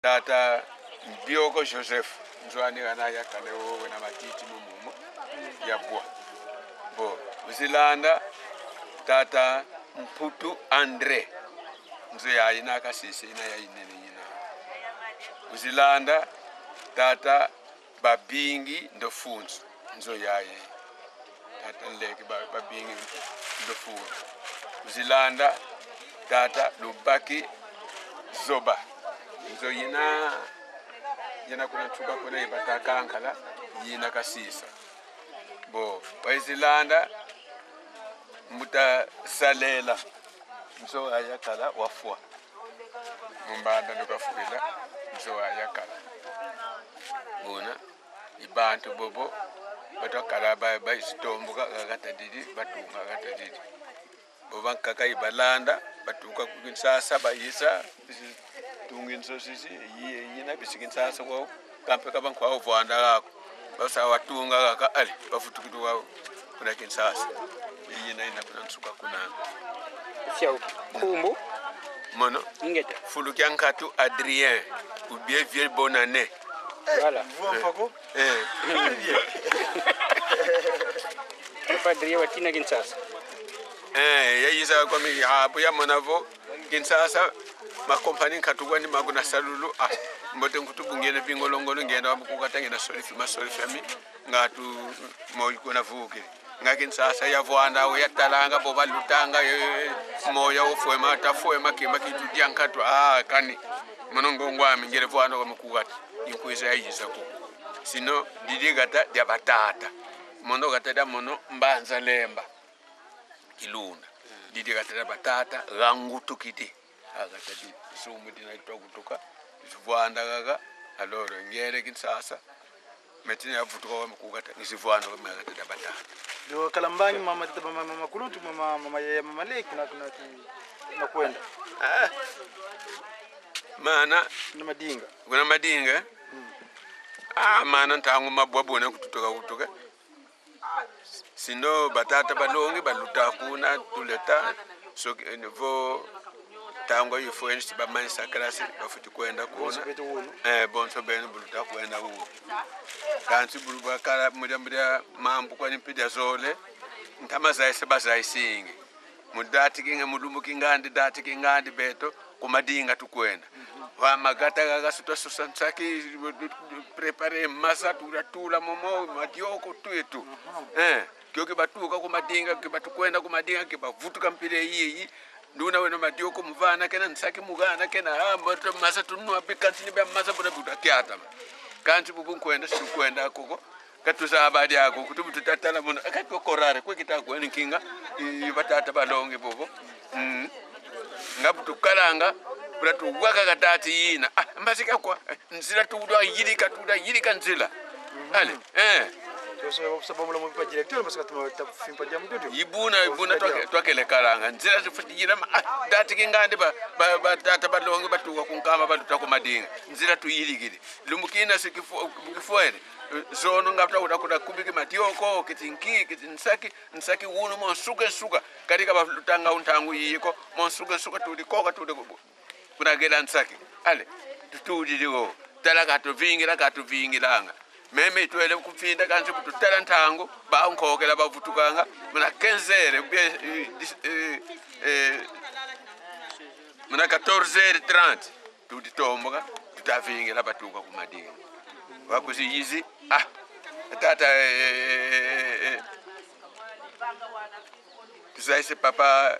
Tata Bioko Joseph Nzwani anaya kale wowe na matiti mumumu ya bwa. Bo uzilanda tata Mputu Andre nzo ya ina kasisi ina ya inene ina. Uzilanda tata Babingi Ndofunzu nzo yaye. Tata Nleki Babingi Ndofunzu. Uzilanda tata Lubaki Zoba nzo yina kuna tuka kuna ibataka ankala yina kasisa. Bo waizilanda muta salela nzo ayakala wafwa mumbanda ndokafuila nzo ayakala bona ibantu bobo batokala ba isitombuka gatadidi batunga gatadidi boba kaka ibalanda batuka kunsasa bayisa tungin sosisi yina bisikin sasa kwao kampe kabang kwao vwanda kako basa watunga kaka ali bafutukitu wao kuna kinsasa yina ina kuna nsuka kuna Fiau kumbu mono ingeta fuluki nkatu Adrien ou bien vieux bonne année. Voilà. Padri watina kinsasa. Yayisa kwa mi hapo ya monavo kinsasa makompani katugwani maguna salulu mbote nkutubu ngene bingolongolo ngenda mukukatangena solifi masolifi ami ngatu moyo na vuke ngakin sasa ya vwanda we yatalanga boba lutanga moya ofwema tafwema kima kitu diankatu kani monongo ngwami ngere vwanda kwa mukukata inkuisa yayisa ko sino didigata dia batata mono gata da mono mbanza lemba kilunda didigata da batata rangutu kiti agata di sumu dina itokutuka zivwanda gaga aloro ngere kinsasa metini avutuka wa mukugata nisivwanda kwa magata da batata ndio kalambangi mama tata mama kulutu mama leki na kwenda mana na madinga kuna madinga mana ntangu mabwabo na kutuka sino batata balongi baluta kuna tuleta so vo tango influence ba man sakrasi bafuti kwenda kuna bonso beno buluta kwenda huo kanti buluba kala muda mambu kwa nipidia zole ntama zaise bazaisingi mudati kinga mudumbu kingandi dati kingandi beto kumadinga tukwenda wa magata gaga susansaki prepare masa tula momo madioko tuetu kyo kibatuka kumadinga kibatukwenda kumadinga kibavutuka mpire iyi nduna wena madioko muvana kena nsaki mugana kena mboto masa tunwa bikanti ni masa bona butakyata kanti bubunkwenda sikwenda koko katuza abadi yako kutubu tutatala mona akati korare kwe kitako ninkinga batata balonge bobo ngabu tukalanga bulatu waka katati yina mbasika kwa nzira tudwa yirika nzira ale so sababu la mpa directeur parce que tumfimpa jamu dodo ibuna twakele kalanga nzira zifutijira dati kingande ba tata balonge batuka kunkama baluta ku madinga nzira tuyirigire lumukina sikifuere zono ngapta utakuda kubiki matioko kitinsaki wunu monsuka katika balutanga untangu yiko monsuka tulikoka kunagela nsaki ale tutudiriwo talaka tuvingilanga meme twele kufinda kanzi kututala ntango ba unkokela bavutukanga muna kenzere muna 14h30 tuditomboka tutavingila batuka kumadinga wakuzi yizi tata tuzaise papa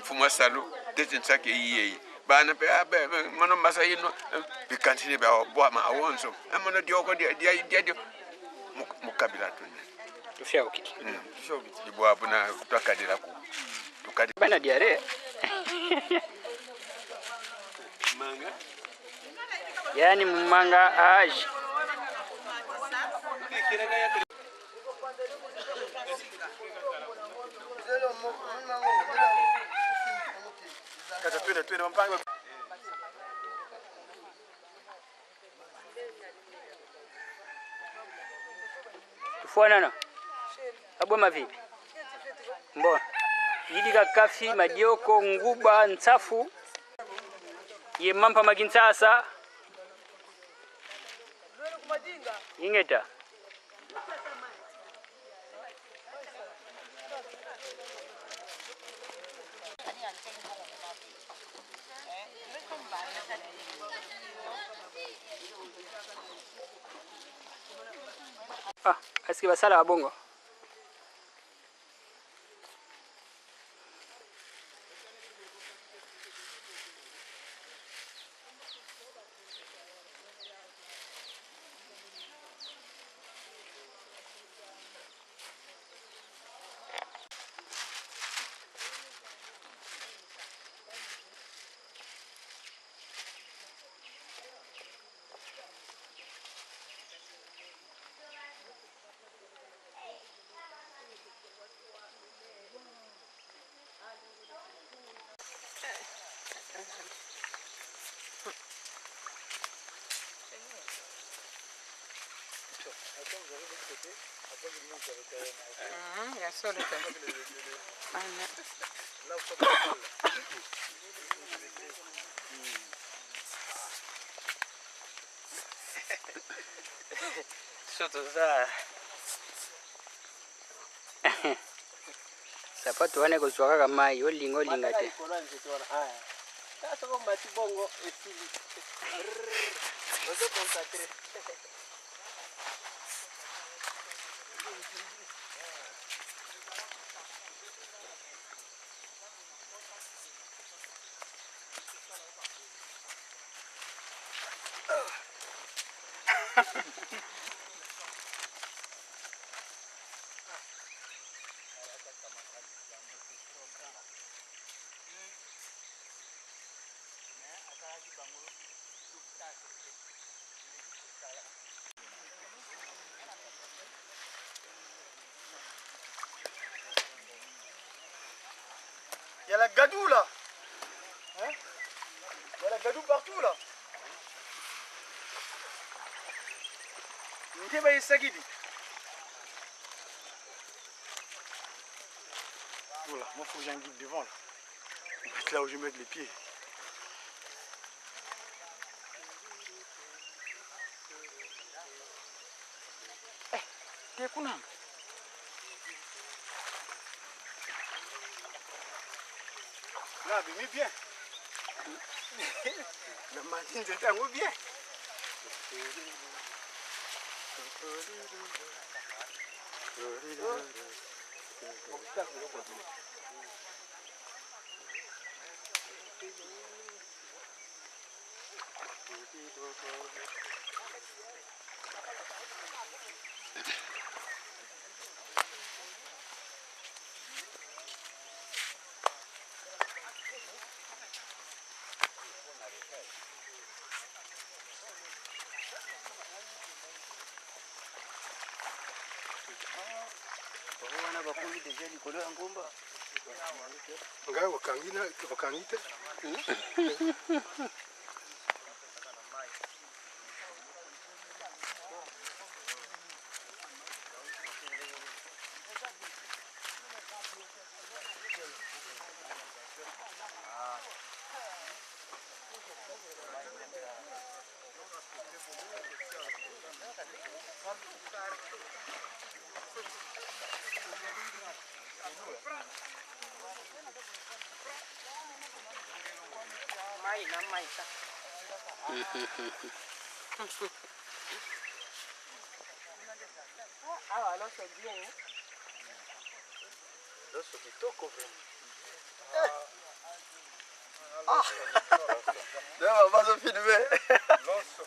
fumwa salu tetinsaki yiyi bana pe mono masayino bikantini ba bwa ma awonso mono dioko dia mukabila tunne tufia ukiti tufia ukiti ibwa abuna tukadira ku bana diare manga yani manga aje kata twende mpango tufuanana aboma vipi mbona yidika kafi madioko nguba nsafu Ye mampa makinsasa. Ingeta. Ah, asiki basala wabongo. Ya solo Sapato wane kuswaka kama hiyo linga te. Sasa kama matibongo esili. Ndio concentrate. Il y a la gadou là. Hein? Il y a la gadou partout là. Voilà, moi faut que j'ai un guide devant là. On va être là où je vais mettre les pieds. Là, mais bien. La machine c'était un bien. Wana bakuli deja likolo ya ngomba. Ngai wakangite. mai na mai sa. Ah, alors c'est bien. Loso kitoko vraiment. Ndio bazo filme. Loso.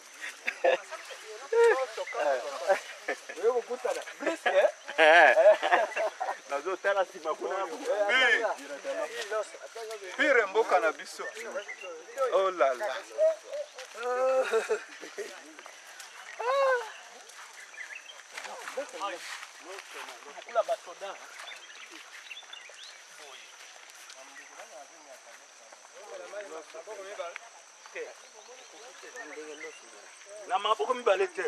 Wewe ukutana. Briske? Nazo tala sima kuna hapo. Pire mboka na biso. Oh là là. Kula basoda. Na maboko mibale te.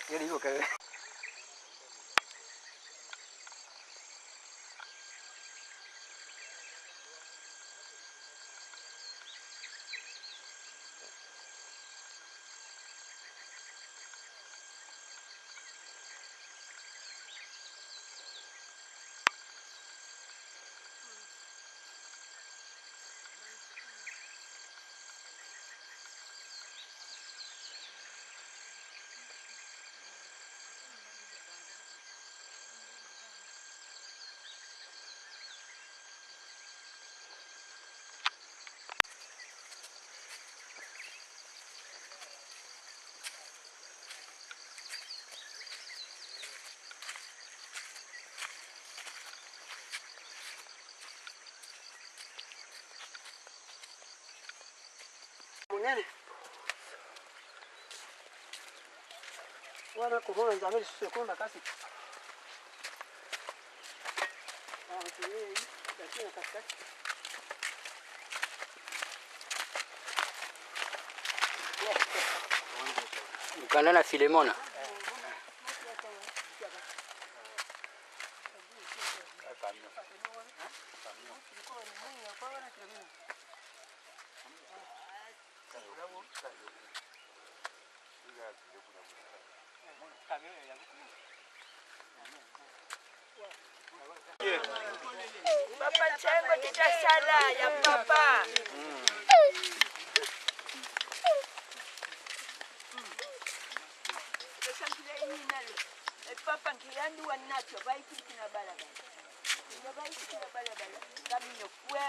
Jadi kok kayak Munene. Wana kuhona nzameli sikuna kasi. Hii lakini katikati. Uganda na Filemona. Papa chango titasala ya papa. Keshankile inalo. Papa nkiyandi wanacho bayikina balabala. Bayikina balabala. Kamino kwe.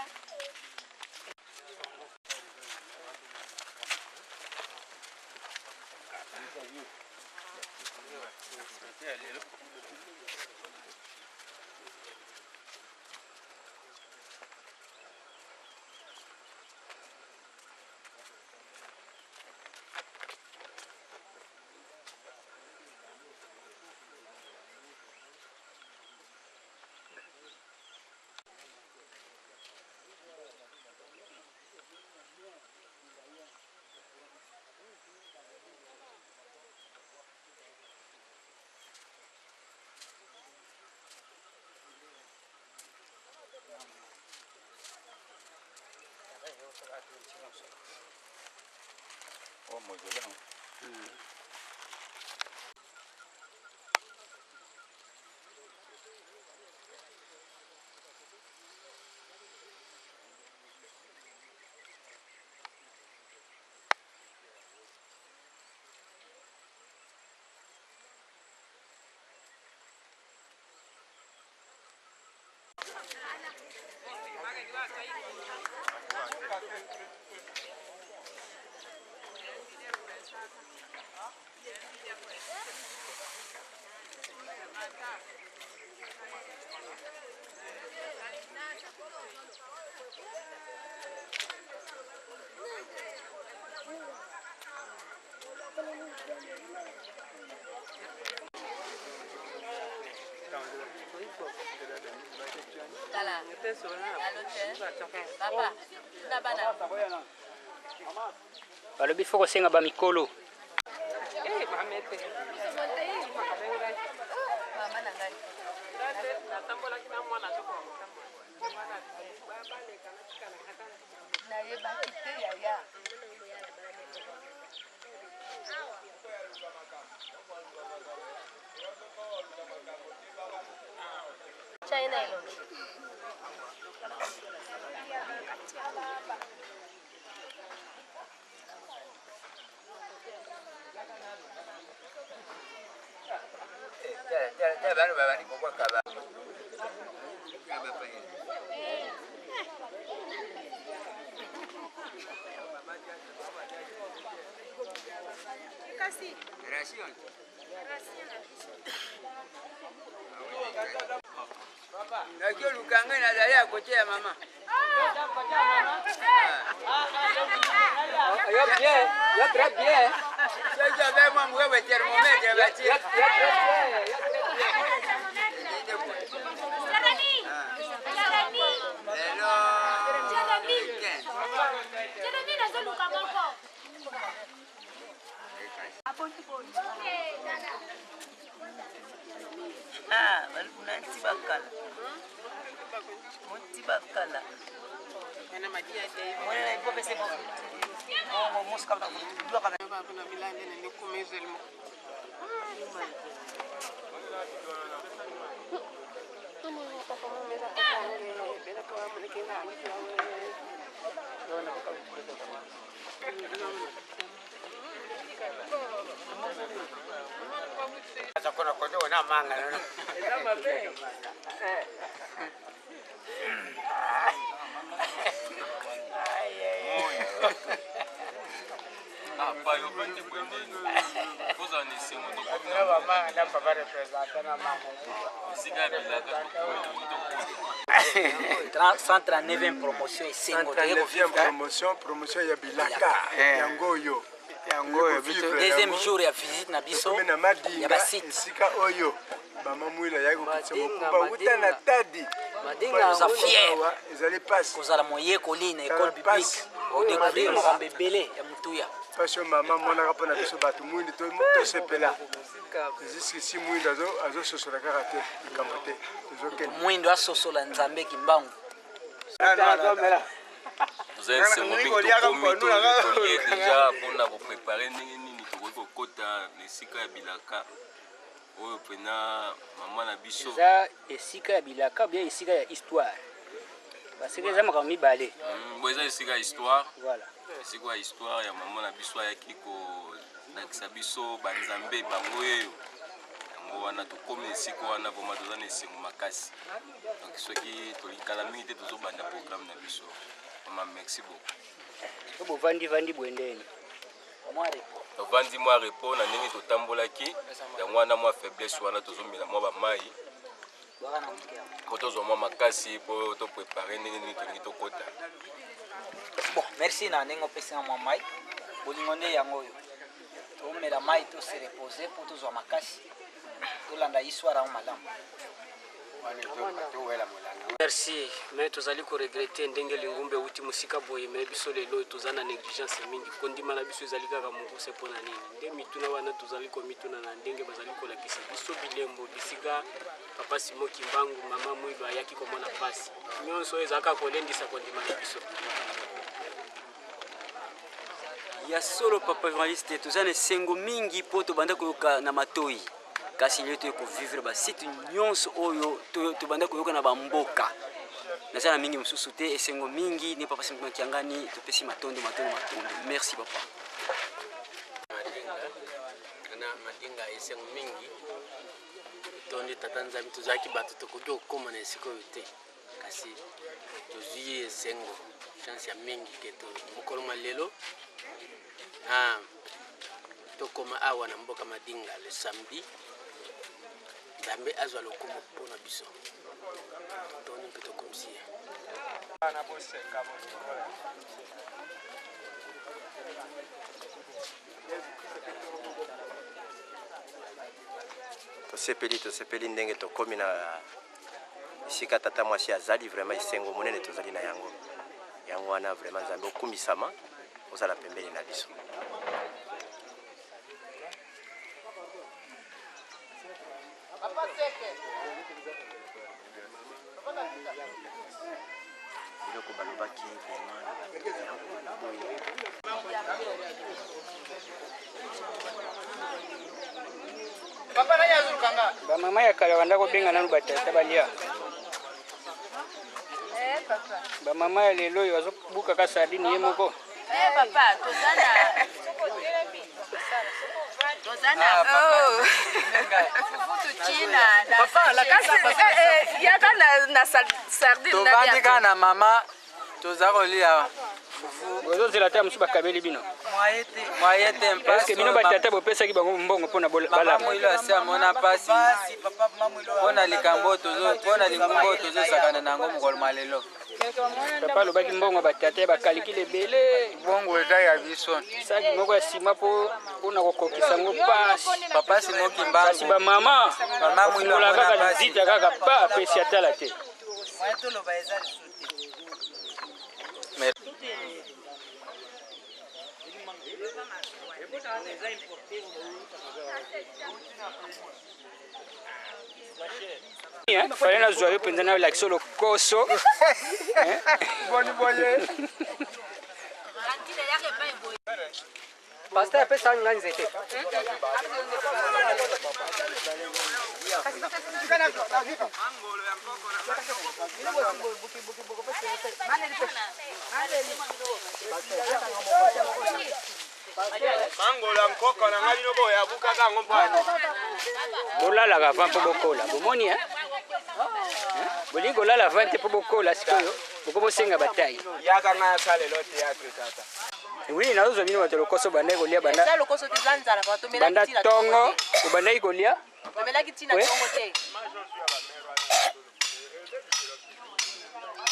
Oh, mausoleo. Balobi foko senga ba mikolo. China Kasih. Rasion. Ngakio lukanga na dali à côté ya maman. Yo bien, yo très bien. C'est que avec moi moi le thermomètre va tirer. Ah, kuna ntibakala. Ntibakala. Ana madia dai. Wala ipo pese mo. Mo muska na dua kana. Kuna milande ni kumeza limo. Sasa kuna kodo na manga na. Kama vile. Apa yo bande bwendeni. Koza ni simu to ko. Ndio mama na papa represent na mama. Sika bilaka to ko. 139e promotion esengo. 139e promotion ya bilaka. Yango yo. Deuxième jour ya visite na biso. Ya basite. Esika oyo. Mama mwila yako kitse mokumba uta na tadi. Madinga za fier. Ezali passe. Kozala moyekoli na école biblique. O découvrir mo bambebele ya mutuya. Passion mama mona kapona biso batu mwindi to sepela. Jusqu'ici mwindi azo sosola kaka te kamate. Mwindo asosola nzambe kimbangu. Vous avez ce moment déjà pour préparer nini to kota lesika ya bilaka. Oyo pena mama na biso. Ça esika ya bilaka bien esika ya histoire. Parce que ça m'a mis balé. Boza esika histoire. Voilà. Esika ya histoire ya mama na biso ya kiko na kisabiso banzambe bango yeyo. Ngo wana to comme esika wana boma tozana esengo makasi. Donc soki to likala mingi te tozobanda programme na biso. Mama merci beaucoup. Bo vandi bwendeni. Vandi mwa repos na ndenge totambolaki yango wana mwa faiblesse wana tozomela mwa bamai po tozwa mwa makasi po toprépare ndenge nini tolingi tokota. Bon, merci na ndenge opesinga mwa mai bolingo nde yango oyo tomela mai tose repose po tozwa makasi tolanda histoire yango malamu. Merci, mais tozali ko regretter ndenge lingumbe uti musika boye mais biso lelo tozana négligence mingi kondima na biso ezali kaka mokuse pona nini nde mituna wana tozali ko mituna na ndenge bazali ko lakisa biso bilembo bisika papa Simo Kimbangu mama Mwilo ayaki komona pasi nyonso ezaka kolendisa kondima na biso ya solo papa journaliste tozana sengo mingi po tobanda koyoka na matoi kasi leo to vivre ba site nyonso oyo to banda koyoka na bamboka nazana mingi mususu te esengo mingi ni papa Simo Kiangani to pesi matondo. Merci papa. madinga esengo mingi tondi tatanzami tozaki bato tokoki okoma na esika oyo te kasi tozwi esengo chance ya mingi ke mokolo mwa lelo tokoma awa na mboka madinga le samedi nzambe azwa lokumu mpona biso toni mpe tokomisiye tosepeli ndenge tokomi na esika tata mwasi azali vraiment esengo monene tozali na yango wana vraiment nzambe okumisama ozala pembeni na biso. Biloko balobaki Papa na yazu kanga. Ba mama ya kala wanda ko benga nanu batata balia. Papa. Ba mama ya lelo yo azobuka ka sardine ye moko. Papa, Tozana. Oh. Papa, la casa ya kana na sardine. Tovandi kana mama toza kolia fufu. Bozozela ta musu bakabeli bino. Moyete mpaso. Est-ce que bino batata bopesa ki bango mbongo mpona bala? Mama ilo asa mona pasi. Pona likambo tozo, pona lingumbo tozo sakana nango mukolo malelo. Papa lobaki mbongo batata bakalikile bele. Bongo eza ya biso. Saki moko ya sima pona kokokisa ngo pasi. Papa si moki mbango. Kasi ba mama. Mama mwilo kaka lizita kaka pa pesi atala te. Mwato loba eza lisuti. Fallait na joyeux pendant na l'action le koso. Boni boye. Pasteur pesa ngani zete. Mangola nkoko na ngali no boya buka ka ngompana. Bolala ka vampo bokola. Bomoni bolingo lala vante po bokola sikoyo. Boko bosenga batayi. Yaka nga sale lote ya tata. Oui, na uzo bino batolo koso banda kolia banda. Eza lokoso tezanza na bato mela Banda tongo, banda ikolia. mela kitina tongo te.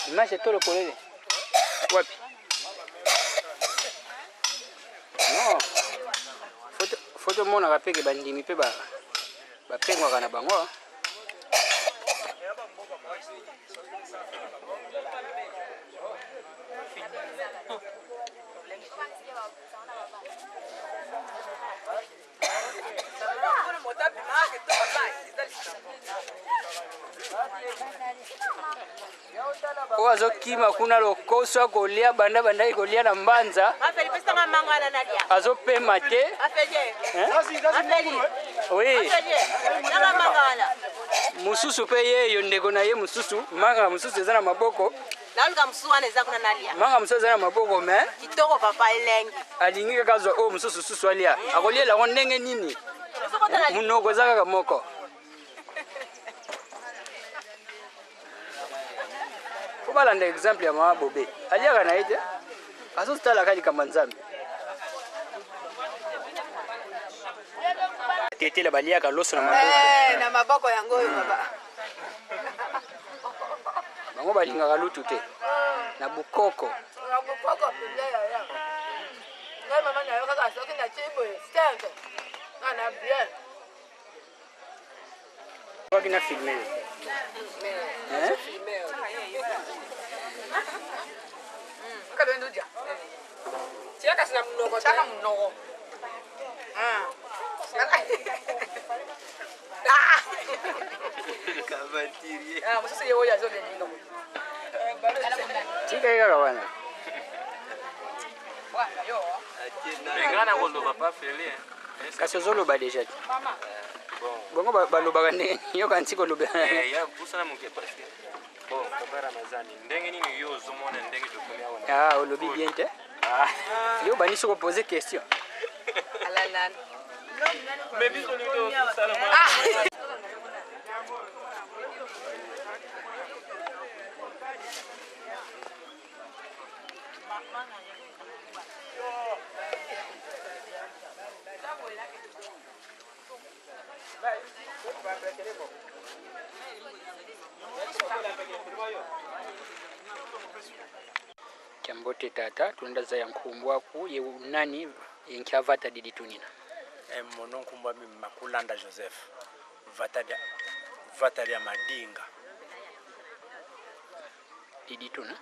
Image tolo kolele. Wapi? Non. Foto mona kapeke bandimi pe ba pengwa kana bango. Oazo kima kuna lokoso kolia banda ikolia na mbanza. Afeli pesa manga na nalia. Azo pe mate. Afeli. Afeli. Oui. Na manga na. Mususu pe yeyo ndeko na ye mususu, manga mususu ezana maboko. Nalga msuwa neza kuna nalia. Manga mususu ezana maboko me. Kitoko papa elengi. Alingi kaka zo o mususu susu alia. Akolia la ndenge nini? Munoko zaka moko. Kubala nda example ya mama bobe. Alia kana ite. Aso stala kali kama nzambe. Tete la balia ka loso na maboko. Na maboko yango yo baba. Bango balinga kalutu te. Na bukoko. Na bukoko pembele ya. Ngai mama na yo kaka soki na chibo stand. Na bien. Wakina filmer. Kabendo dia. Tia kasi na mnogo. Chaka mnogo. Kabatiri. Msisi yeye oya zo benino. Tika ika kawana. Bwana yo. Bengana kondo papa fele. Kasi zolo ba deja. Mama. Bongo baloba kane yo kanti ko lobe. Ya busana muke parce. Bon, papa Ramazani, ndenge nini yo zomona ndenge tokomi awana. Ah, olobi bien te. Yo bani soko poser question. Alala. Mais biso ni to sala mo. Chambote tata tunaenda za yankumbwa ku ye nani yenkyavata didi tunina. Mono nkumbwa mimi Makulanda Joseph. Vata ya Madinga. Didi tuna?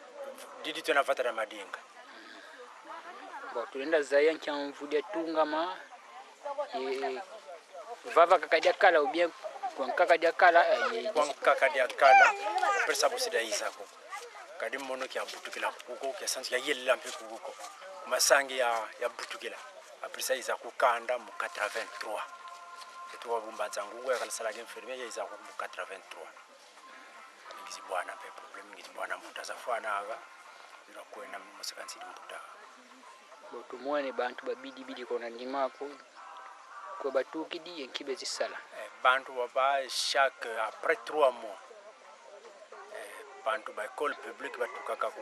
Didi tuna vata ya Madinga. Bo tunaenda za yankyamvudia tungama vava kakadia kala ou bien kwa kakadia kala kwa kakadia kala pesa busida izako kadi mono ki abutukila kuko ki santi ya yella mpe kuko masangi ya butukila aprisa izako kanda mu 83 eto bumba zangu ya kala sala game ferme ya izako mu 83 ngizi bwana pe problem ngizi bwana mutaza fana aga ila kwenda mu sekansi mputa bo tumone bantu babidi kona ndimako ko batuki di yenkibe zisala bantu baba chaque après 3 mois bantu ba école publique batukaka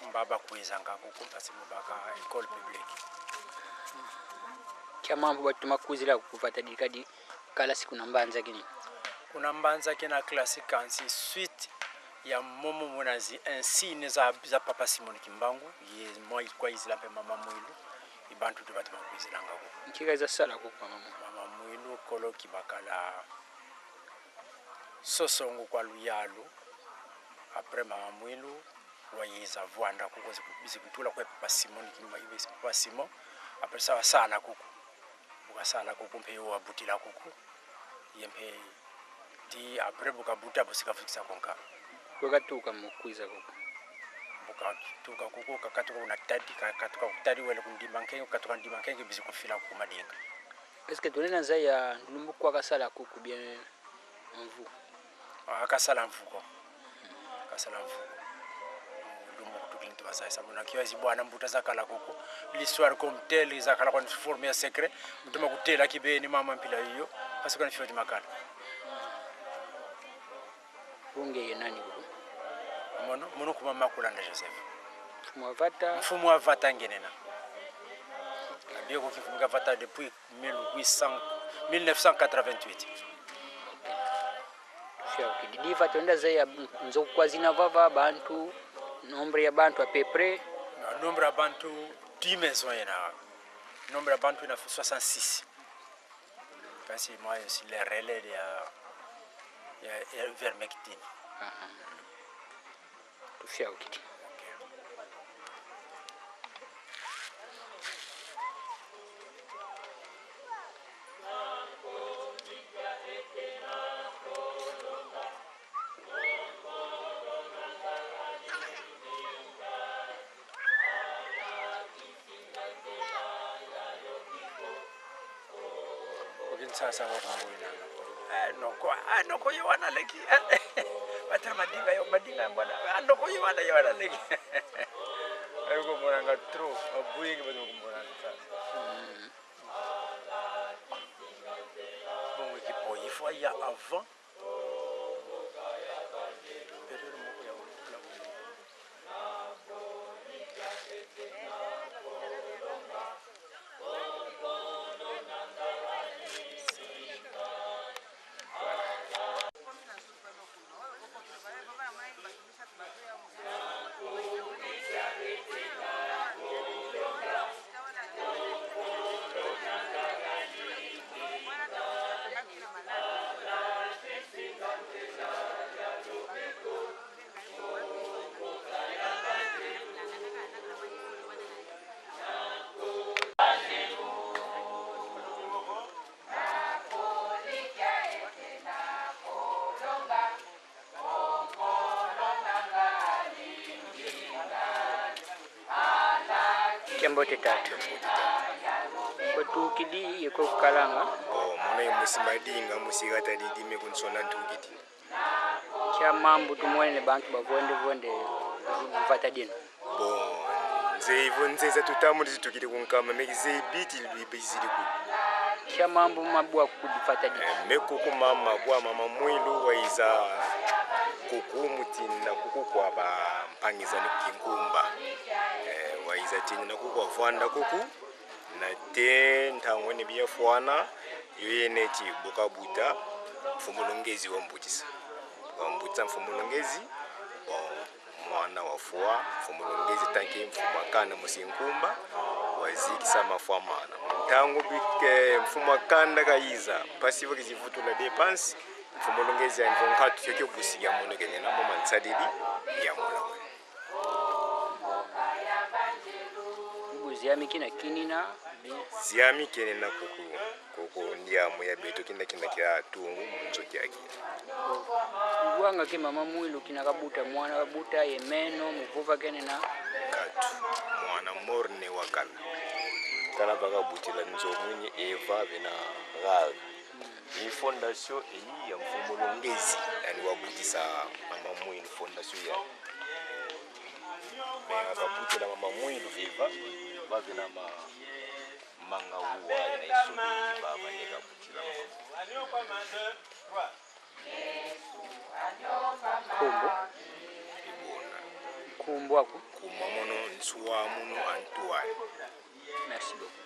mbaba kuizanga kukumpasi mubaka école publique Kiamambo batuma kuzila kuvata dikadi kala siku nambanza kini kuna mbanza kina klasi kansi suite ya momo munazi insine za papa Simon Kimbangu ye moi kwa izila pe mama Mwilu ibantu tu batuma kuzilanga ko nkika za sala ko mama Mwilu kolo kibakala sosongo kwa luyalu après mama Mwilu wayiza vwanda kuko bizi kutula kwa papa Simon Kimbangu ibisi papa Simon après ça sala kuko bukasala kuko mpe yo abutila kuko yempe di après bukabuta busika fikisa konka bukatuka mukwiza kuko bukatuka kuko kakatuka unatadi kakatuka utadi wele kundimankengo katuka ndimankengo bizi kufila ku madinga. Est-ce que tunena zaya ndumbu kwa kasala kuko bien mvu akasala mvuko kasala mvuko ndumbu kutukinto basaya sabuna kiwazi bwana mbuta zakala kuko l'histoire comme telle zakala kwa forme ya secret mutuma kutela kibeni mama mpila hiyo parce que nifoti makala unge nani kuko mono kuma makulanda Joseph mfumo wa vata ngenena bien ko kifunga vata depuis 1988 Shauki didiva tuenda zaya nzo kwa zina vava bantu nombre ya bantu à peu près nombre ya bantu 10 maisons yana nombre ya bantu ina 66 parce que moi aussi les relais ya vermectine tufia ukiti sasa kwa mwina noko yowana leki batra madinga bwana noko yowana leki ayuko moranga trop abuingi bado kumoranga sasa bon equipo il faut y avant Mbote tatu Batukidi yeko kalanga mwana musimadinga musigata didime kunsona ntukiti kya mambo tumwene bantu bavonde vata dino bon nze tutamu zitukiti kunkama mekize biti libizili ku kya mambo mabwa kudifata dino mekuku mama bwa mama Mwilu waiza kuku mutina kuku kwa ba mpangiza ni kinkumba waiza tini na kuku wavanda kuku na te ntango ni biya fuana yoyene ti bukabuta mfumulongezi wa mbutisa mfumulongezi mwana wa fua mfumulongezi tanki mfumakana musinkumba wazikisa mafamana ntango bike mfumakanda kaiza pasivo kizivutula depense mfumulongezi ya nvonkatu fyokyo busiga mono kenyena mama nsadidi ya mola ziami kina kinina ziami kenena kuku ndiamu ya beto kinda kia tungu mzo kyaki wanga ke mama Mwilu kina kabuta mwana kabuta yemeno muvuva kenena katu mwana morne wakala kana baka butila nzo munye Eva bena gal ni fondation iyi ya mfumulongezi yani wabutisa mama Mwilu fondation ya mais akabutila mama Mwilu Eva bavina manga uwa na isubi baba nika kutila kombo Boakou. Kumamono Nsua Muno Antoine. Merci beaucoup.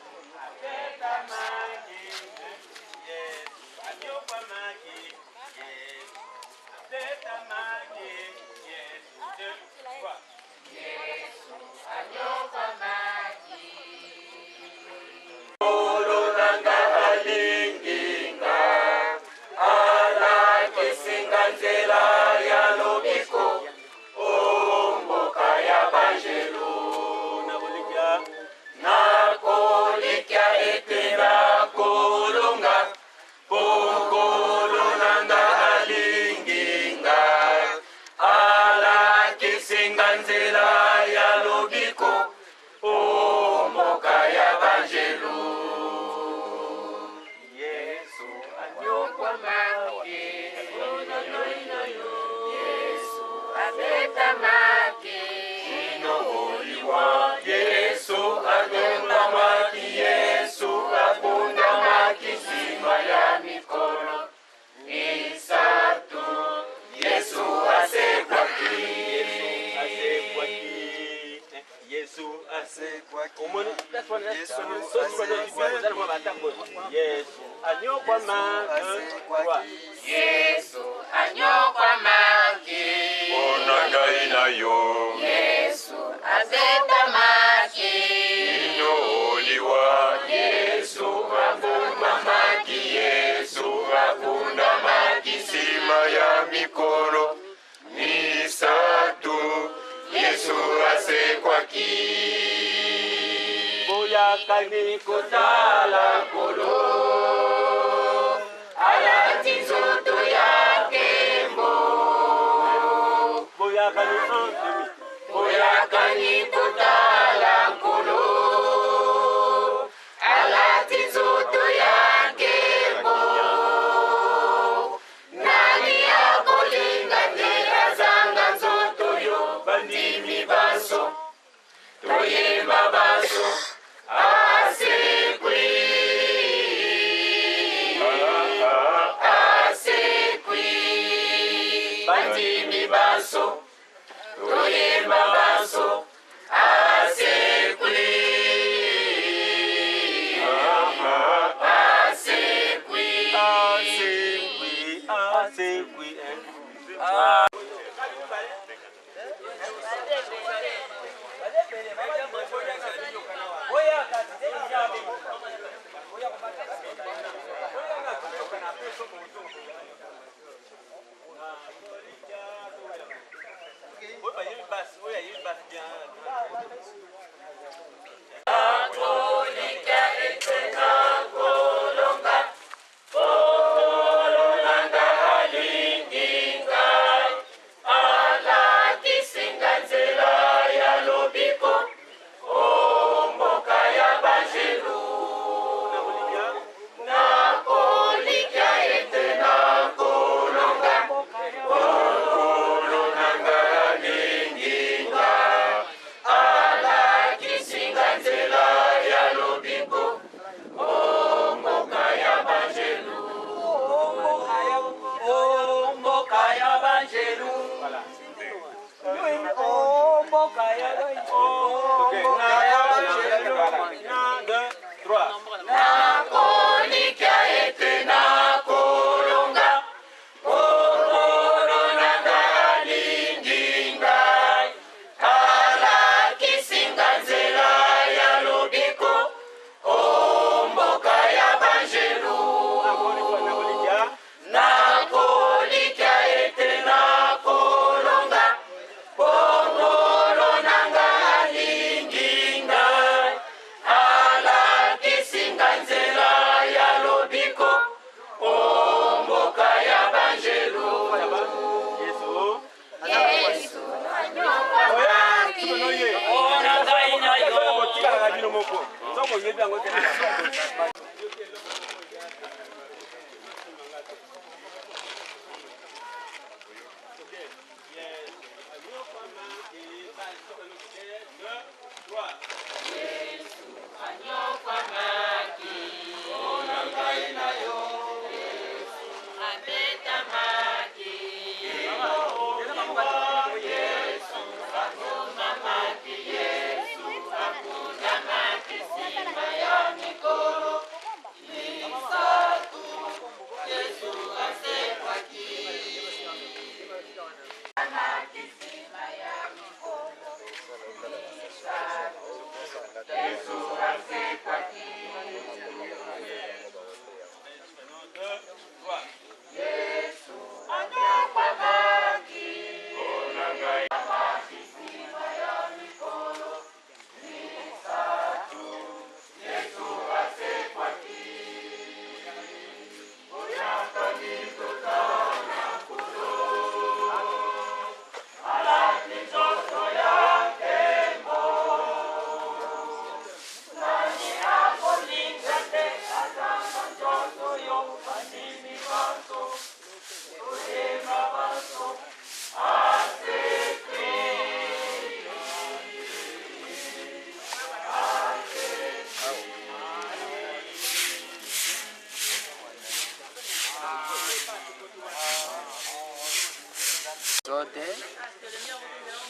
Mama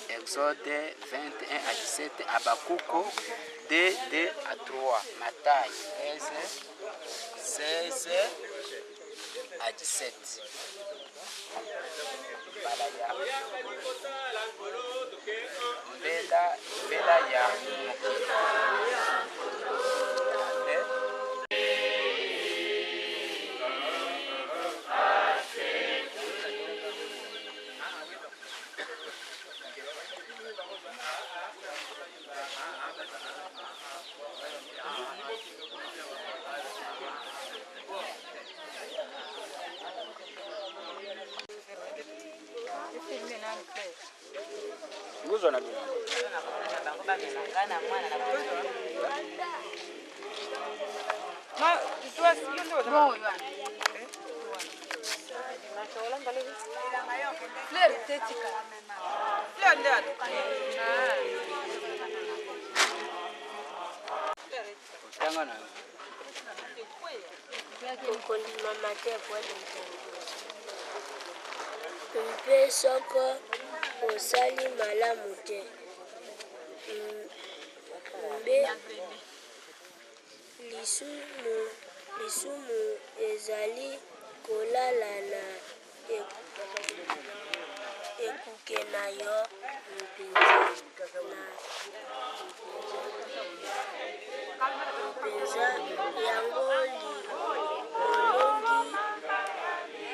Exode 21 à 17, Abacuco 2, 2 à 3, Matthieu 16 à 17. Balaya. Vela ya Nguzo na bina. Mpe soko osali malamu te. Mbe lisumu ezali kolala na ekuke na yo mpenza yango olongi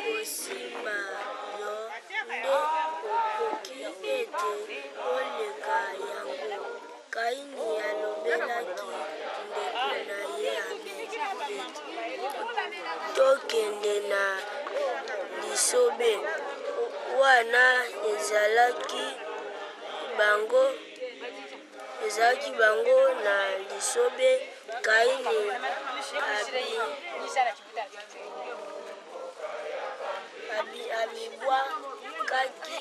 kosimba yo nde okoki ete oleka yango. Kaini alobelaki ndeko na ye Abel, tokende na lisobe. Wana ezalaki bango na lisobe, Kaini abibwakaki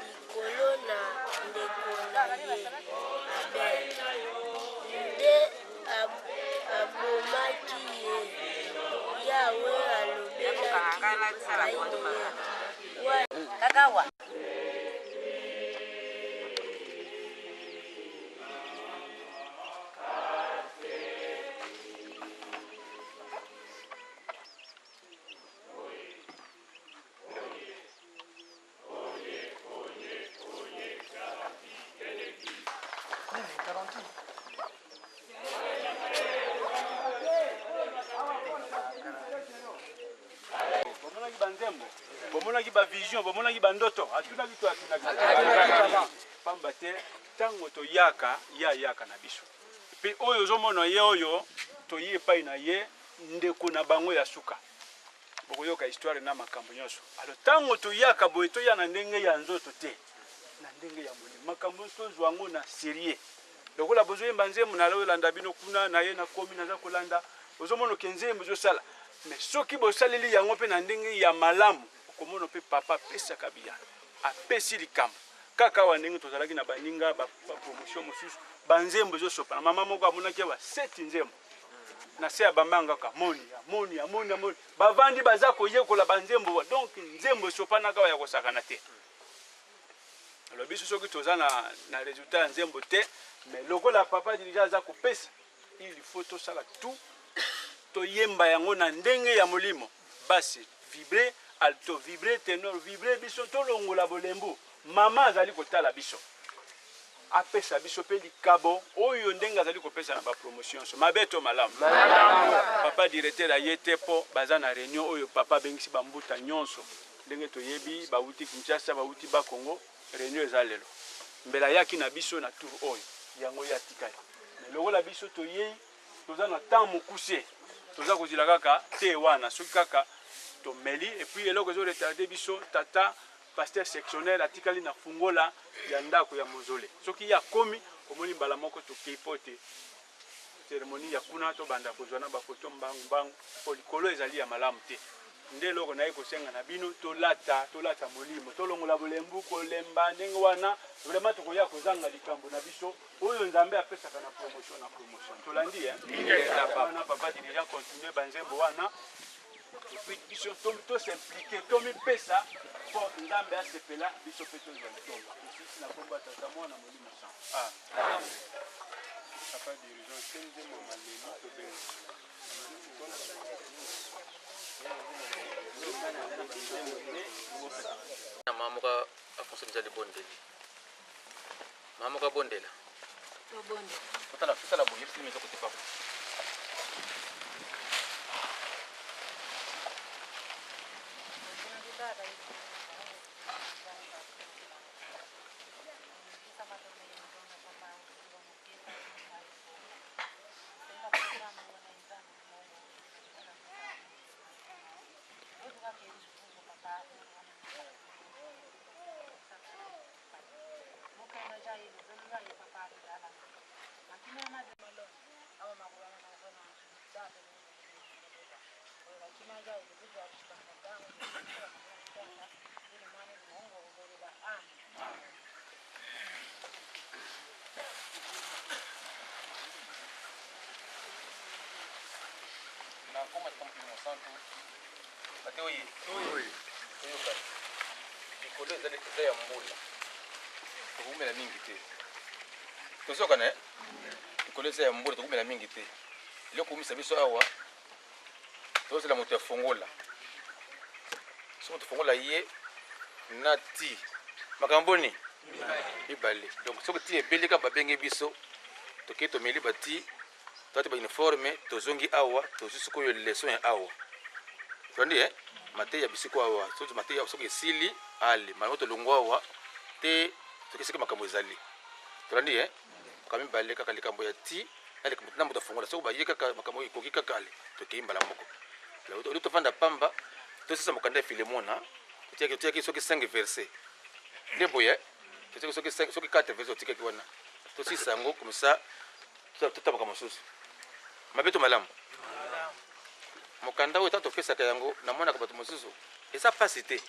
likolo na ndeko na ye Abel, nde abomaki ye. Yawe alobelaki Kaini kakawa bomonaki ba vision, bomonaki ba ndoto, atunaki to atunaki. Pamba te tango to yaka na biso. Pe oyo zomona ye oyo to ye pai na ye ndeko na bango ya suka. Bokoyoka histoire na makambo nyonso. Alors tango to yaka boye to ya na ndenge ya nzoto te. Na ndenge ya moni. Makambo to zwango na sérieux. Lokola bozo yemba nzembo na lo landa bino kuna na ye na komi na za kolanda. Ozomona kenzembo zo sala. Mais soki bosaleli yango pe na ndenge ya malamu komono pe papa pesa kabia apesi likambo kaka wa ndenge tozalaki na baninga ba promotion mosusu banzembo zo sopa na mama moko amonaki ba 7 nzembo na se ya bamanga ka moni bavandi baza koyekola banzembo donc nzembo sopa na kawa ya kosakana te. Alors biso soki toza na résultat ya nzembo te mais lokola papa dirija za kopesa il faut to sala tout to yemba yango na ndenge ya molimo basi vibrer alto vibrer tenor vibrer biso to longola bolembu mama azali kotala biso apesa biso pe likabo oyo ndenge azali kopesa na ba promotion so mabeto malamu papa directeur ayete po baza na réunion oyo papa bengisi bambuta nyonso ndenge toyebi bauti Kinshasa bauti ba Congo réunion ezalelo mbela yaki na biso na tour oyo yango ya tikali mais lokola biso toyei toza na temps mokuse toza kozila kaka te wana soki kaka to meli et puis eloko zo retarder biso tata pasteur sectionnel atikali na fungola ya ndako ya mozole soki ya komi omoni mbala moko to kepote cérémonie ya kuna to banda kozwana ba photo mbangu polikolo ezali ya malamu te nde loko na ekosenga na bino to lata molimo to longola bolembu kolemba ndenge wana vraiment tokoya kozanga likambo na biso oyo nzambe apesaka na promotion to landi na papa dirija continuer banzembo wana puis biso to s'impliquer to mi pesa pour nzambe asepela biso pe to nzambe ici na komba tata mwana molimo sang papa dirigeant senze mama lelo to be na mamuka afonso mzali bondeli mamuka bondela to bonde utala boye simi to kotepa Como es como santo ate oyi oyoka ikolo eza ya mbula tokumela mingi te tosokana ikolo eza ya mbula tokumela mingi te eloko kumisa biso awa tozela moto ya fongola soki tofongola ye na ti makambo ni mibale donc soki ti ebelika babenge biso tokei tomeli bati toati bauniforme tozongi awa tozwi sikoyo leson ya awa toandi mate ya bisiko awa soki mate ya soki esili ale makambo tolongo awa te soki esika makambo ezali toandi makambo mibale kaka likambo ya ti na moto afongola soki baye kaka makambo ekoki kaka ale tokei mbala moko oli tovanda pamba tosisa mokanda ya filemona totiaki soki 5 verset nde boye totiaki soki 4 verset otikaki wana tosisa yango komisa totamaka mosusu mabeto malamu mokanda oyo ta topesaka yango namonaka bato mosusu eza pasi te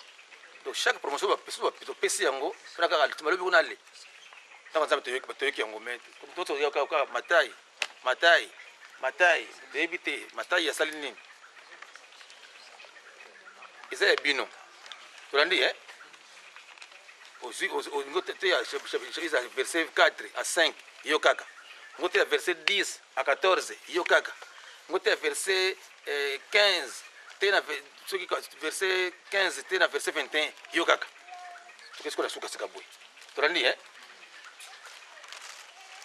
donc chaque promotion topesi yango mpona kaka malobi kuna ale ntango nzambe toyoki yango me totoyoka matai toyebi te matai asali nini eza ya bino tolandi verset 4 à 5 yo kaka ngote ya verset 10 à 14 yo kaka ngote ya verset 15 tena verset 15 tena verset 21 yo kaka qu'est-ce qu'on a suka sika boy tolandi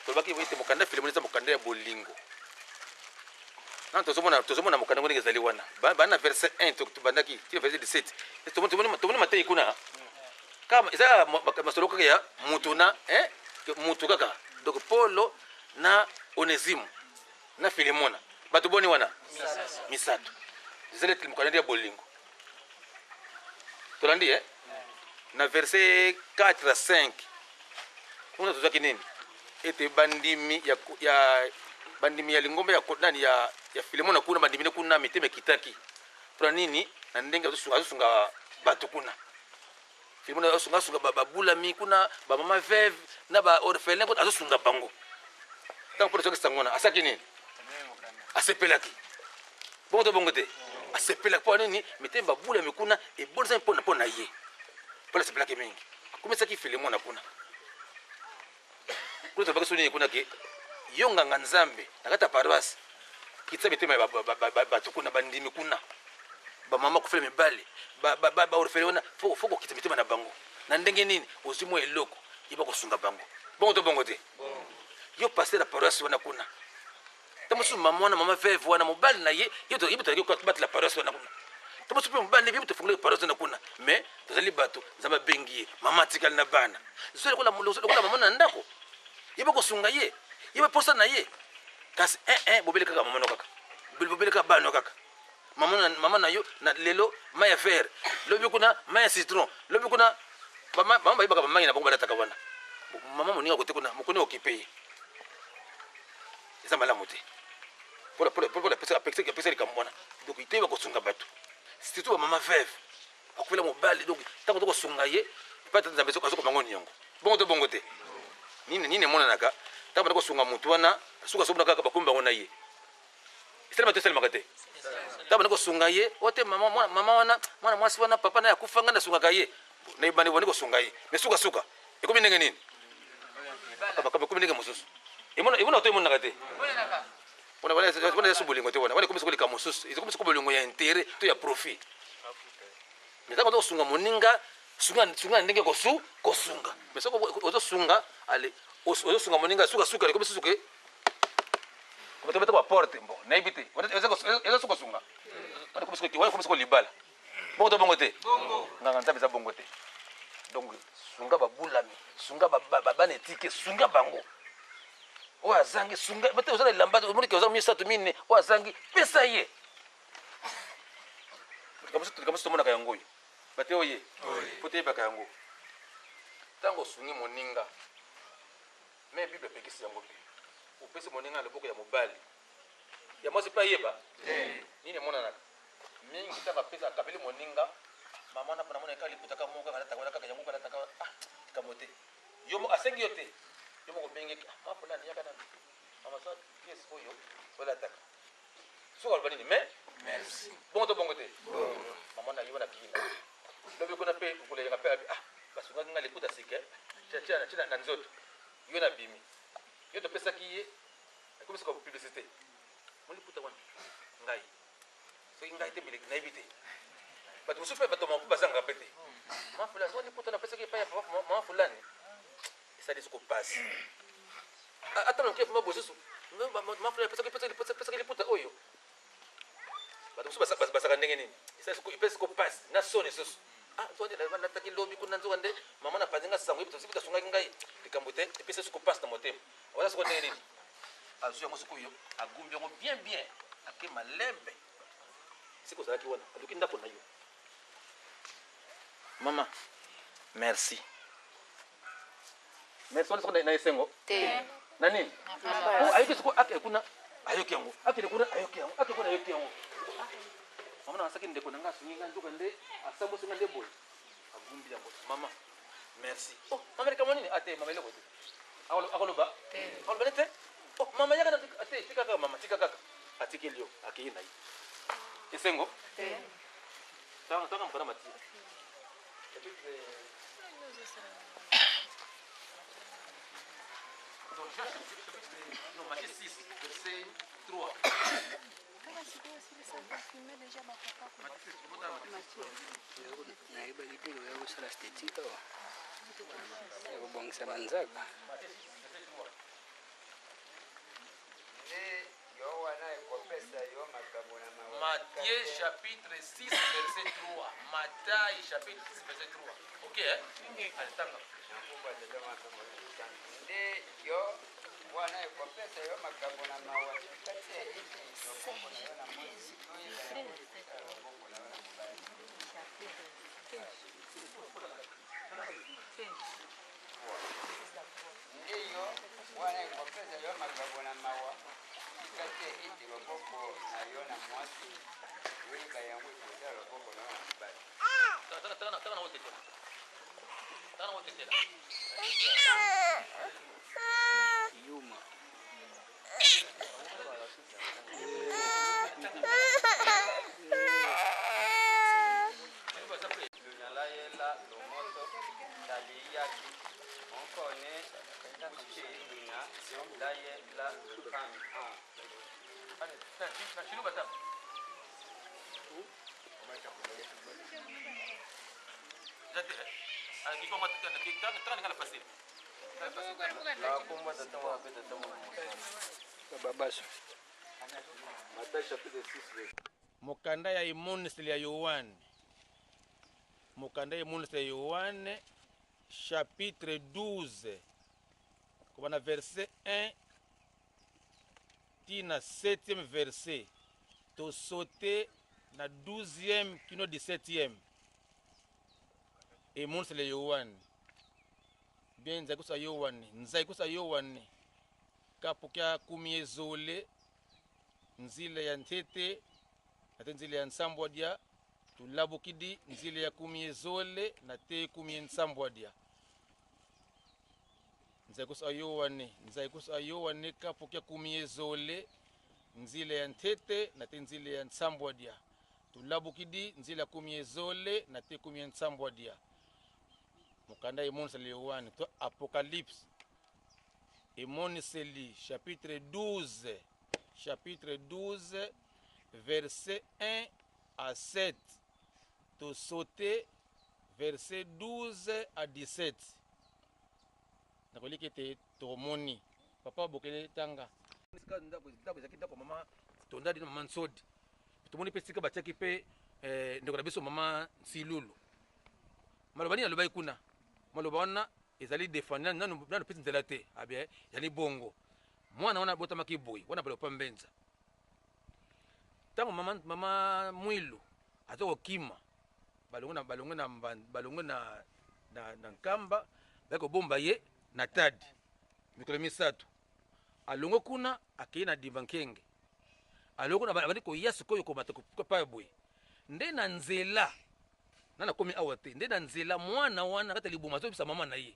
tolbaki boy te mokanda filemoni za mokanda ya bolingo na tozomona mokanda ngoni ezali wana bana verset 1 tokubandaki ti verset 17 tomoni matei kuna kama eza masolo kaka ya mutu na mutu kaka donc Paulo na Onesimo na Filemona bato boni wana misato zele mokanda ya bolingo tolandi na verset 4 à 5 kuna tozaki nini ete bandimi ya lingombe ya kodani ya Filemona kuna bandimi kuna miteme kitaki pour nini na ndenge azosunga bato kuna Filemona azosunga babula mi kuna ba mama veuve na ba orphelin ko azosunga bango tant pour soki sangona asaki nini asepelaki bongo te asepelaki po nini miteme babula mi kuna e bonza mpona ye pour asepelaki mingi kumesaki Filemona kuna kuto baka soni kuna ke yonga nzambe nakata paroisse kitsa mitema bato kuna bandimi kuna ba mama kufela mibale ba orphelina foko kitsa mitema na bango na ndenge nini ozimo eloko yiba kosunga bango bongo te yo passer la paroisse wana kuna tamusu mama veuve wana mobali na ye yo yibuta ko batla paroisse wana kuna tamusu pe mobali yibuta fungula paroisse wana kuna mais tozali bato nzamba bengi mama tikali na bana zole kola mama na ndako yiba kosunga ye yiba posa na ye kasi bobele kaka mama no kaka bobele kaka bana kaka mama na yo na lelo maya fer lobi kuna maya citron lobi kuna mama bayibaka mamangi na bango balataka wana mama moninga kote kuna mokoni okipe eza malamu te pour apesa likambo wana donc ite bakosunga bato surtout bamama veuve akufela mobali donc ntango tokosunga ye pata nzambe azokomango niongo bongo te nini emonanaka ntango bana kosunga motu wana suka sobona kaka bakomi bango na ye esalemaka te taba niko sunga ye ote mama wana mwasi wana papa na yakufanga na sunga kaye na ibani niko sunga ye mesuka suka ikomi ndenge nini kaba komi ndenge mususu imona to imona kate wana subulingo te wana komi sukulika mususu ikomi sukubulingo ya intérêt to ya profit metako to sunga moninga sunga ndenge kosunga mesoko ozo sunga ale ozo sunga moninga suka ikomi susuke komi to ba porte mbo na ibite eza suka sunga wana komi suko libala bongo to bongo te nganga ntabe za bongo te donc sunga babulami sunga babane etike sunga bango o azangi sunga bate ozala lamba omoni ke ozala misato mine o azangi pesa ye kamusu tomona ka yango yo bate oye pote baka yango tango sungi moninga me bible pekisi yango pe opesi moninga loboko ya mobali ya mwasi pa yeba nini monanaka mingi tanga pesa akabeli moninga mama na pana mona kali putaka moka kana takwana kaka yango kana takwa kamote yomo asengi yote yomo ko benge ma fulani yakana mama so yes oyo wala taka so wala bani mais merci bongo te mama na yona kina lobi kuna pe kule yanga pe basunga ngale kuta sike chana na nzoto yona bimi yoto pesa kiye akomisa ko publicité moni puta wana ngai so ngai te bilek na ibite batu musupe bato makuba zanga pete ma fulani wani puta na pesa ki pa ya ma fulani ça dit ce qu'on passe attends que ma bosusu ma fulani pesa ki puta oyo batu musupe basa ndenge nini ça ce qu'on pesa ko passe na sone susu twende na nataki lobi kuna nzo ande mama na panzinga sango ibito sibita sunga ngai tikambote pesa ce qu'on passe na motem wala ce qu'on ndenge nini azu yango suku yo agumbi yango bien ake malembe siko zalaki wana aduki ndako na yo mama merci wana na esengo te na nini ayiki siko ake kuna ayoki yango ake kuna ayoki yango mama na asaki ndeko nanga sunga nzoka nde asambo sunga nde boy agumbi yango mama merci mama kama nini ate mama ile kote akoloba te mama yaka ate tika kaka mama tika kaka atiki lio akina yi esengo tanga mpana mati donc non Matthieu 6 verset 3 naiba lipilo ya kusala estetika ya kubongisa banzaka Matthieu chapitre 6 verset 3. Matthieu chapitre 6 verset 3. Ok, allez, tanga. Yuma mokanda ya imunisili ya Yohane chapitre 12 kobana verset 1 tina 7e verset to sauter na 12e kino 17e imunisili ya Yohane bien nzaikusa Yohane kapokea kumi ezole nzile ya ntete ate nzile ya nsambwadia tulabukidi nzile ya kumi ezole na te kumi nsambwadia nzaikusa Yohane kapokea kumi ezole nzile ya ntete na te nzile ya nsambwadia tulabukidi nzile ya kumiezole na te kumie nsambwadia mukanda emoniseli yohane to Apocalypse emoniseli chapitre 12 verset 1 à 7 to sauter verset 12 à 17 nakoliki te tomoni papa bokele tanga ndako mama tondadi na mama nsodi tomoni pe sika batiaki pe ndeko na biso mama Nsilulu maloba nini alobai kuna maloba wana ezali défendre nanu pesi nzela te abia yani bongo mwana wana botamaki boyi wana balopa mbenza tango mama Mwilu aza kokima balongo na nkamba bakobomba ye na tadi mikolo misato alongo kuna akei na dimba nkenge alongo na bandi koya sikoyo komata pa boye nde na nzela nana komi awa te nde na nzela mwana wana kata libuma azobisa mama na ye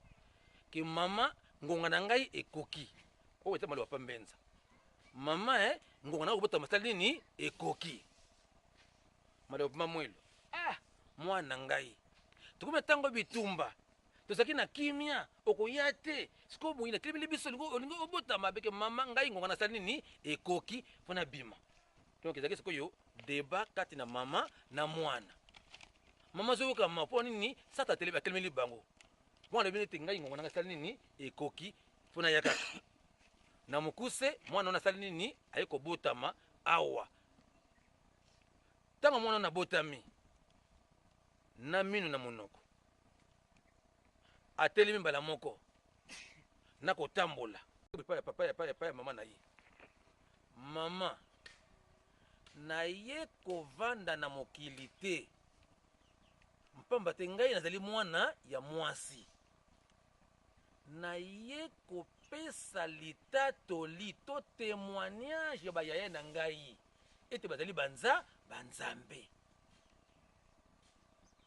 ke mama ngonga na ngai ekoki oyo ete maloba pa mbenza mama ngonga na ngai kobota masali nini ekoki maloba mama Mwelu mwana ngai tukume tango bitumba tozaki na kimia okoya te siko boyina kilimili biso olingo obotama beke mama ngai ngonga na sali nini ekoki mpona bima donc ezalaki sikoyo deba kati na mama na mwana mama zoyokama mpo nini sata atelemeli bango mwana lobi neti ngai ngonga na ngai sali nini ekoki mpona ya kaka na mokuse mwana wana asali nini aye kobotama awa ntango mwana wana abotami na minu na monoko atelemi mbala moko na kotambola papa ya mama na ye mama naye kovanda na mokili te mpamba te ngai nazali mwana ya mwasi naye kopesa litatoli to témoignage ya bayaya na ngai ete bazali banzambe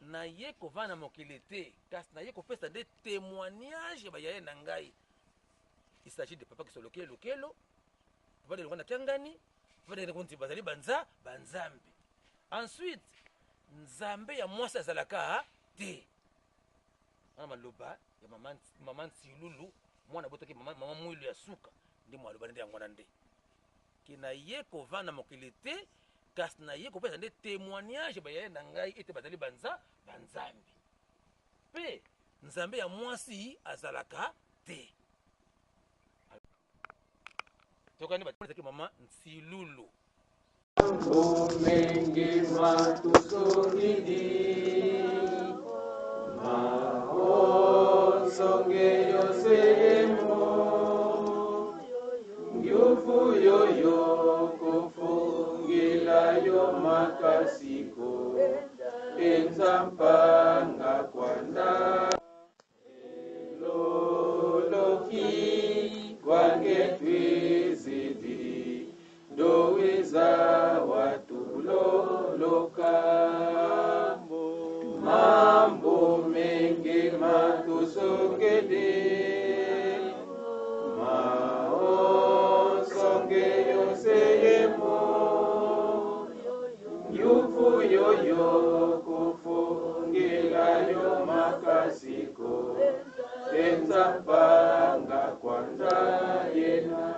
naye kovanda na mokili te kasi naye kopesa nde témoignage ya bayaya na ngai. Il s'agit de papa qui sont lokelo papa de lokana kiangani papa de konti bazali banzambe. Ensuite nzambe ya mwasi azalaka te ana maloba ya mama Nsilulu mwana botaki mama Mwilu ya suka ndi mwaloba ndi yango nande kina ye kovanda na mokili te kasi na ye kopesa nde témoignage bayaya na ngai ete bazali banzambe pe nzambe ya mwasi azalaka te tokani bataki mama Nsilulu Omenge matusongidi songe yoselemo yufu yoyo kufungila yo makasiko enzampanga kwanda loloki kwange twizidi doweza watuloloka mambo mengi matusongede maosonge yoseyemo yufu yoyo kufungila yo makasiko enzapanga kwanza yena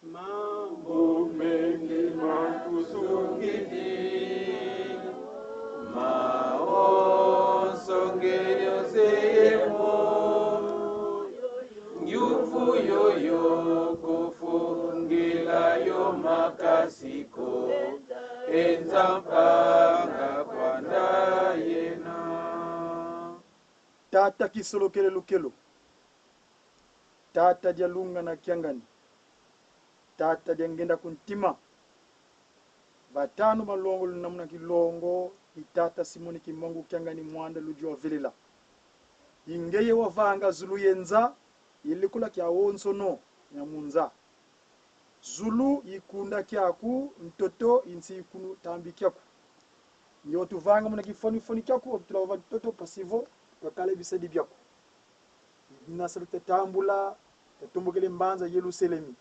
mambo mengi matusongede maosonge yoseyemo yufu yoyo kufungila yo makasiko enzampanga kwanda yena tata kisolokele lukelo tata dialunga na kiangani tata diangenda kuntima batano malongo namna kilongo itata simoni kimongo kiangani mwanda lujua vilela ingeye wavanga zulu yenza ilikula kya wonsono nyamunza zulu ikunda kyaku mtoto insi ikunu tambi kyaku nyo tuvanga muna kifoni kyaku obtulava mtoto pasivo wakale bisedi byako nasal tetambula tetumbukele mbanza Yerusalemi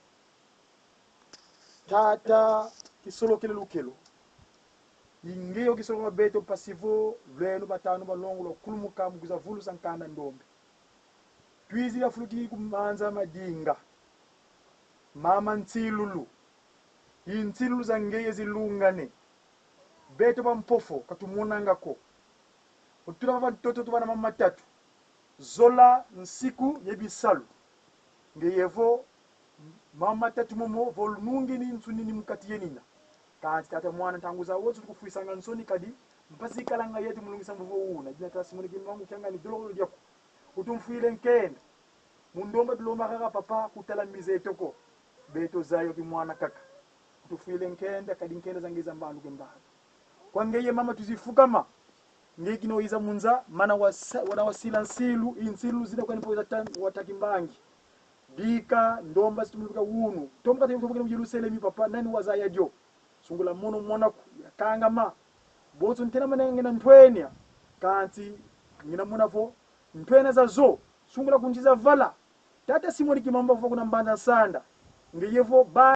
tata kisolo kile lukelo ingeyo kisolo mabeto pasivo lwenu batano balongo lo kulumuka muguza vulu sankanda ndombe twizi ya fluki kumanza madinga mama ntilulu intilulu zangeye zilungane beto bampofo katumunangako utula bantoto tubana mama tatu zola nsiku yebisalu ngeyevo mama tatu momo volunungi ni nsuni ni mukati yenina kanti tata mwana tanguza wotu kufuisanga nsoni kadi mpasi kalanga yetu mulungisa mvuvo una jina tasi mwini kimangu kianga ni dolo diako utumfuile nkenda mundomba duloma kaka papa kutala mize toko beto zayo ki mwana kaka utufuile nkenda kadi nkenda zangiza mbandu kembana kwa ngeye mama tuzifukama ngeki no iza munza mana wana wasila nsilu insilu zina kwa nipo watakimbangi dika ndomba situmuluka wunu tomka te kutoka mjilusele mi papa nani wazaya jo sungula mono mwana yakanga ma bozo ntena manenge na ntwenya kanti ngina munavo ntwena za zo sungula kunjiza vala tata simoni kimamba vuko kuna mbanda sanda ngeyevo ba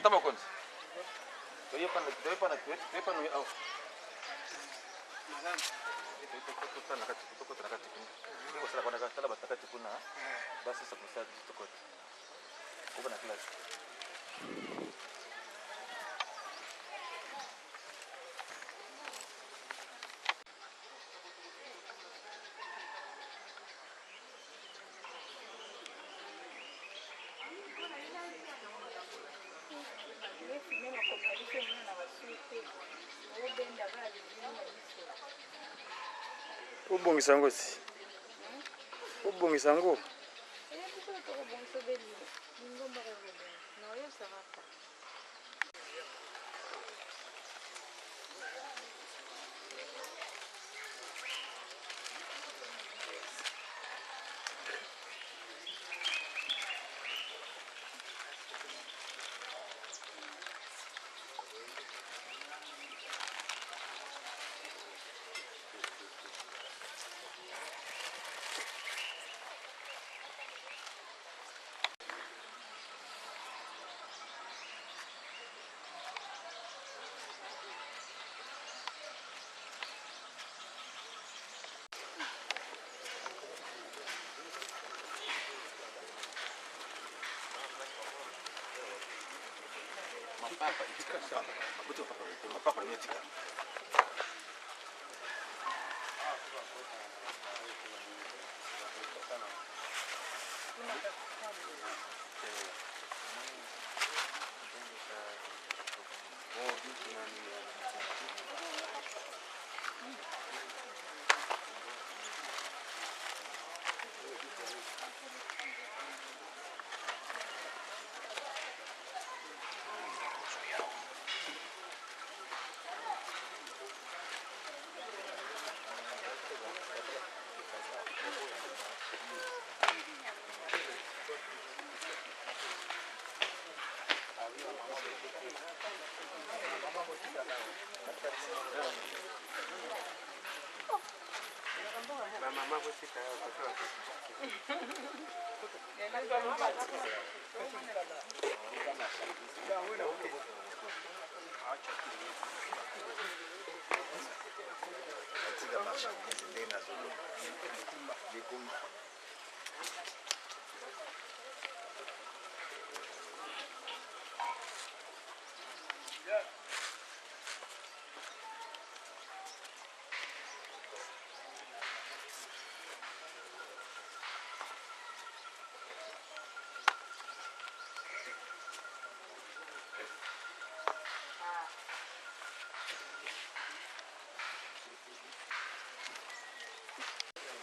Tama kwanza. Toyepa no au. Basi sasa kusadi tukote. Kuba na class. Ubongisa ngozi. Ubongisa ngo. Papa, itika sana. Mabuto papa, papa ni itika.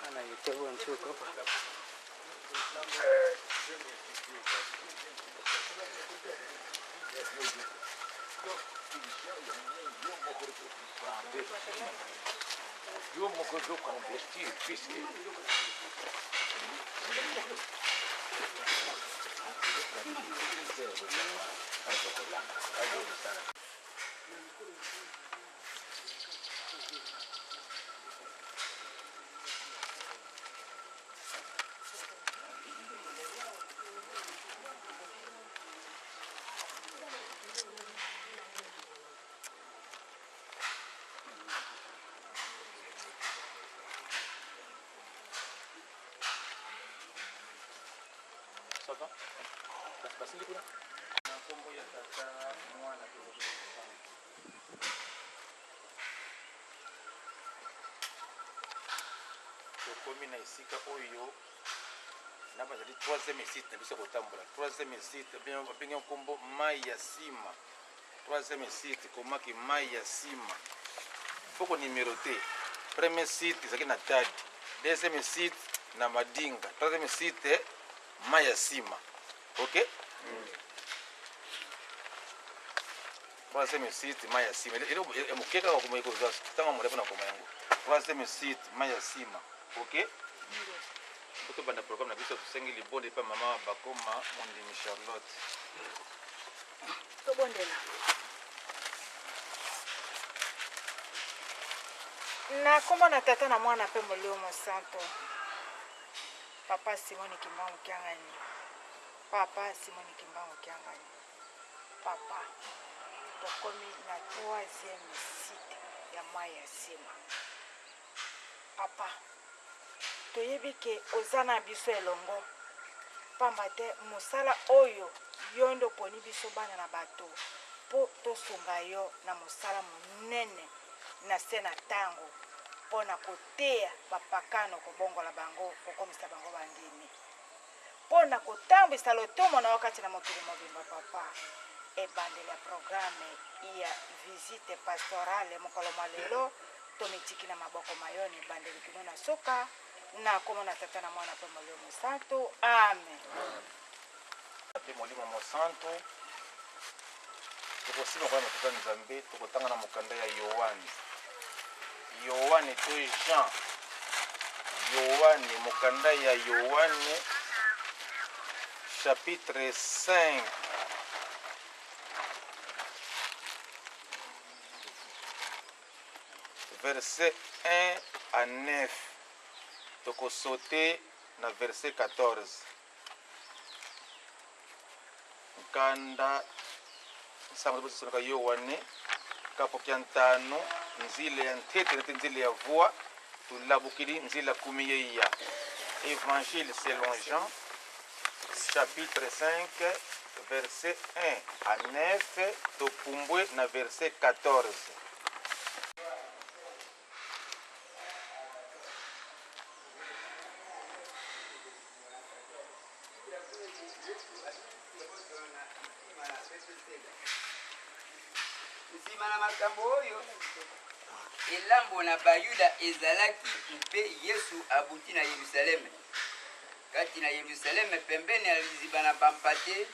Ana yitego nchuko pa. Yo me acuerdo con vestir, físico. Ça va? Basi ndio kuna. Tokomi na esika oyo na bazali 3e site na biso kotambola 3e site bengi nkombo mai ya sima 3e site komaki mai ya sima poko numéroté 1er site ezalaki na Tadi 2e site na Madinga 3e site mai ya sima ok 3e site mai ya sima mokeka wakomai kozwa ntango molepo na koma yango 3e site mai ya sima ok Toto banda programme na biso tusengi libonde pa mama bakoma mondimi Charlotte to bondela na kombo na tata na mwana pe molio mosanto papa Simoni Kimbangu Kiangani papa Simoni Kimbangu Kiangani papa tokomi na 3e site ya mai ya sima papa toyebi ke oza na biso elongo pamba te mosala oyo yo ndo poni biso bana na bato mpo tosunga yo na mosala monene na se na ntango mpo na koteya bapakano kobongola bango kokomisa bango bandimi mpo na kotambwisa lotomo na yo kati na mokili mobimba papa ebandeli ya programe ya visite pastorale mokolo mwa lelo tomitiki na maboko mayoni ebandeli kino na soka na kombo na tata na mwana pe molimo mosanto amen pe molimo mosanto tokosima kwa matata nzambe tokotanga na mokanda ya Yohane to Jean Yohane mokanda ya Yohane chapitre 5 verset 1 à 9 tokosote na verset 14 nkanda nsambo bosonaka Yohane kapokia ntano nzile ya ntete nete nzile ya voix tulabukili nzile kumi yeya évangile selon Jean chapitre 5 verset 1 à 9 topumbwe na verset 14 nsima na makambo oyo elambo na bayuda ezalaki mpe yesu abuti na yerusaleme kati na yerusaleme pembeni ya liziba na bampate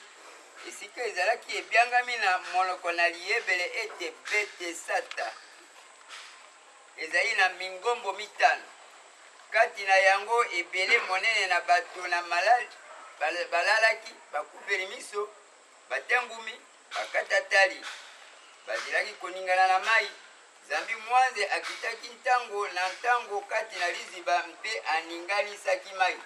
esika ezalaki ebyangami na monoko na liyebele ete Betesata ezali na mingombo mitano kati na yango ebele monene na bato na malali balalaki bakupeli miso batengumi bakatatali bazilaki koningana na mai zambi mwanze akitaki ntango na ntango kati na liziba mpe aninganisaki mai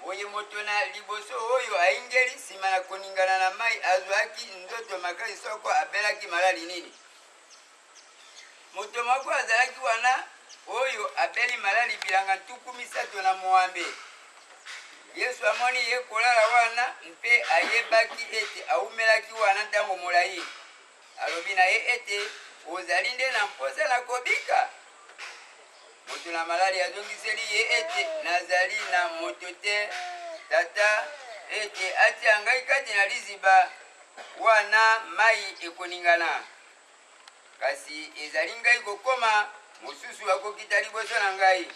boye moto na liboso oyo aingeli nsima na koningana na mai azwaki ndoto makasi soko abelaki malali nini moto moko azalaki wana oyo abeli malali bilanga 37 yesu amoni ye kolala wana mpe ayebaki ete aumelaki wana ntango molai alobi na ye ete ozali nde na mposa na kobika moto na malali azongiseli ye ete nazali na moto te tata ete atia ngai kati na liziba wana mai ekoningana kasi ezali ngai kokoma mosusu akokita liboso na ngai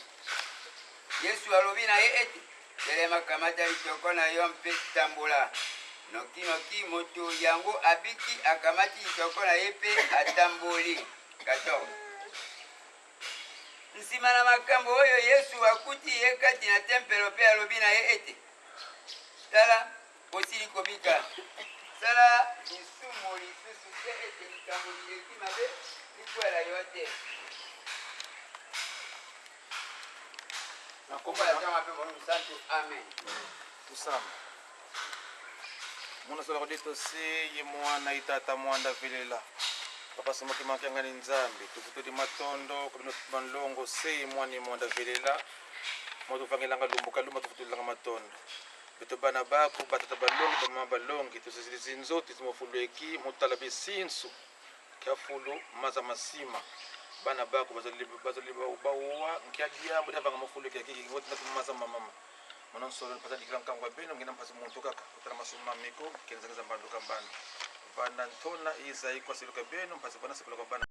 yesu alobi na ye ete telema kamata litoko na yo mpe tambola nokinoki moto yango abiki akamati litoko na ye mpe atamboli 14 nsima na makambo oyo yesu akuti ye kati na tempelo mpe alobi na ye ete tala osili kobika sala lisumu lisusu te ete likambo lileki mabe likwela yo te amen tusama muna sola kodito se ye mwana itata mwanda vilela papa somoki makangani nzambi tukutudi matondo kodino manlongo se mwani mwanda vilela moto fangelanga lumbuka lumba tukutulanga matondo beto bana bako batata balongi bamama balongi tusizilizi nzoti tumofulweki mutala bisinsu kiafulu maza masima bana bako bazali bawa nkiadia muda vanga mofulweki yakiki wote natumaza mama monon solo pata dikran kangwa beno ngina mpasa muntu kaka utara masuma miko kenza mbando kambani bana ntona iza ikwa siluka beno mpasa bana sikula kwa bana